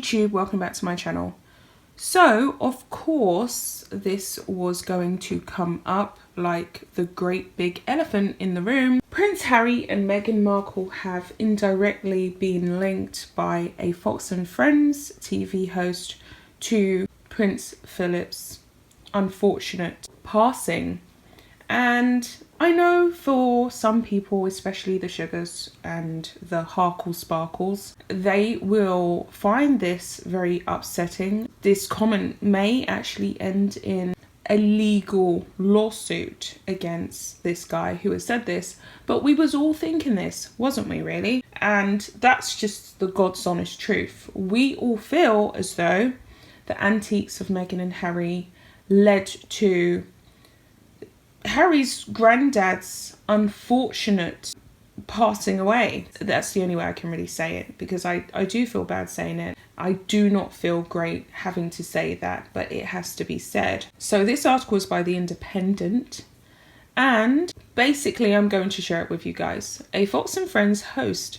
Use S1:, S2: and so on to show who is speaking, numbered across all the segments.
S1: YouTube, welcome back to my channel. So, of course, this was going to come up like the great big elephant in the room. Prince Harry and Meghan Markle have indirectly been linked by a Fox and Friends TV host to Prince Philip's unfortunate passing. And I know for some people, especially the Sugars and the Harkle Sparkles, they will find this very upsetting. This comment may actually end in a legal lawsuit against this guy who has said this, but we was all thinking this, wasn't we really? And that's just the God's honest truth. We all feel as though the antics of Meghan and Harry led to Harry's granddad's unfortunate passing away. That's the only way I can really say it, because I do feel bad saying it. I do not feel great having to say that, but it has to be said. So this article is by The Independent, and basically I'm going to share it with you guys. A Fox and Friends host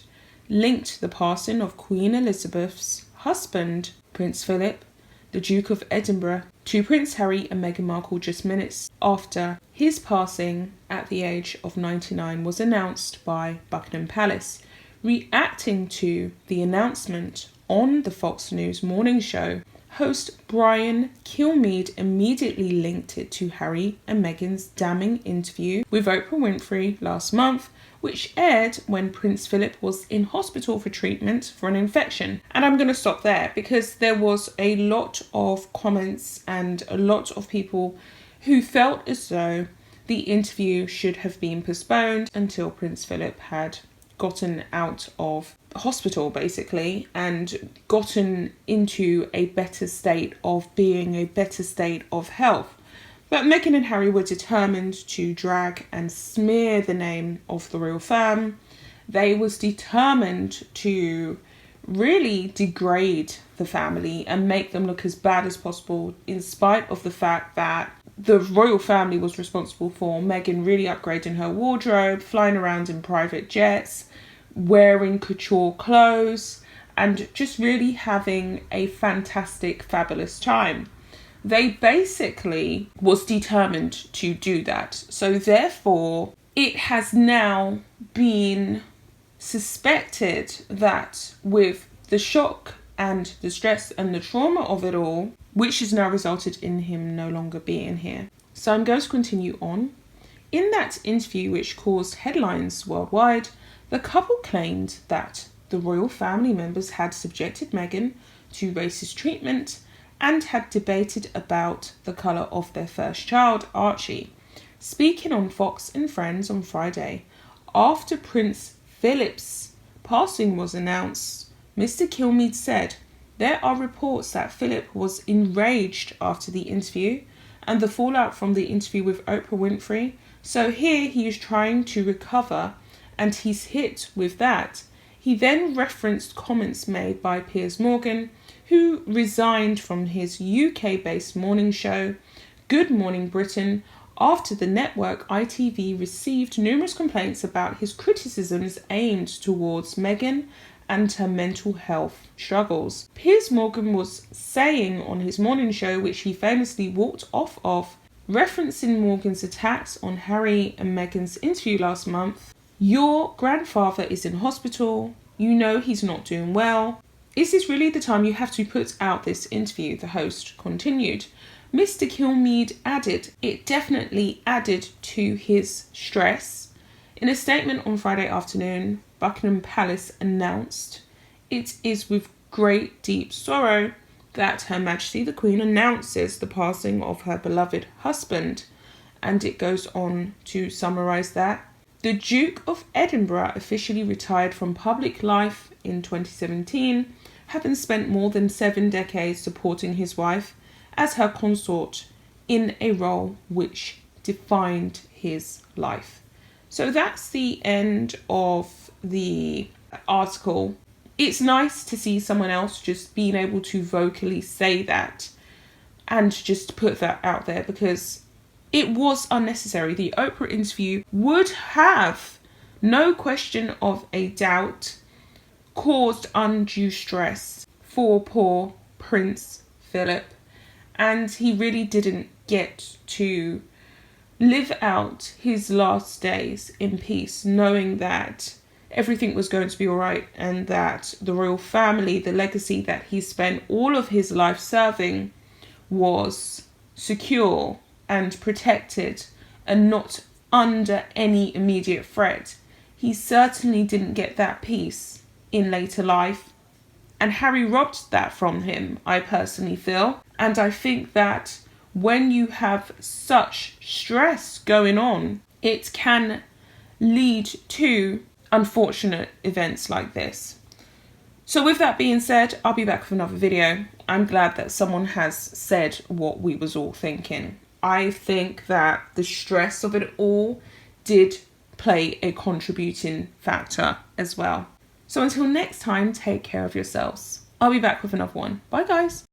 S1: linked the passing of Queen Elizabeth's husband, Prince Philip, the Duke of Edinburgh, to Prince Harry and Meghan Markle just minutes after his passing at the age of 99 was announced by Buckingham Palace. Reacting to the announcement on the Fox News morning show, host Brian Kilmeade immediately linked it to Harry and Meghan's damning interview with Oprah Winfrey last month, which aired when Prince Philip was in hospital for treatment for an infection. And I'm going to stop there because there was a lot of comments and a lot of people who felt as though the interview should have been postponed until Prince Philip had gotten out of hospital, basically, and gotten into a better state of being, a better state of health. But Meghan and Harry were determined to drag and smear the name of the royal fam. They was determined to really degrade the family and make them look as bad as possible, in spite of the fact that the royal family was responsible for Meghan really upgrading her wardrobe, flying around in private jets, wearing couture clothes, and just really having a fantastic, fabulous time. They basically was determined to do that. So therefore, it has now been suspected that with the shock and the stress and the trauma of it all, which has now resulted in him no longer being here. So I'm going to continue on. In that interview, which caused headlines worldwide, the couple claimed that the royal family members had subjected Meghan to racist treatment and had debated about the colour of their first child, Archie. Speaking on Fox and Friends on Friday, after Prince Philip's passing was announced, Mr. Kilmeade said, "There are reports that Philip was enraged after the interview and the fallout from the interview with Oprah Winfrey. So here he is trying to recover and he's hit with that." He then referenced comments made by Piers Morgan, who resigned from his UK-based morning show, Good Morning Britain, after the network ITV received numerous complaints about his criticisms aimed towards Meghan and her mental health struggles. Piers Morgan was saying on his morning show, which he famously walked off of, referencing Morgan's attacks on Harry and Meghan's interview last month, "Your grandfather is in hospital. You know he's not doing well. Is this really the time you have to put out this interview?" the host continued. Mr. Kilmeade added, "It definitely added to his stress." In a statement on Friday afternoon, Buckingham Palace announced, "It is with great deep sorrow that Her Majesty the Queen announces the passing of her beloved husband." And it goes on to summarise that. The Duke of Edinburgh officially retired from public life in 2017, having spent more than 7 decades supporting his wife as her consort in a role which defined his life. So that's the end of the article. It's nice to see someone else just being able to vocally say that and just put that out there, because it was unnecessary. The Oprah interview would have, no question of a doubt, caused undue stress for poor Prince Philip, and he really didn't get to live out his last days in peace, knowing that everything was going to be all right, and that the royal family, the legacy that he spent all of his life serving, was secure and protected and not under any immediate threat. He certainly didn't get that peace in later life, and Harry robbed that from him, I personally feel. And I think that when you have such stress going on, it can lead to unfortunate events like this. So with that being said, I'll be back with another video. I'm glad that someone has said what we was all thinking. I think that the stress of it all did play a contributing factor as well. So until next time, take care of yourselves. I'll be back with another one. Bye guys.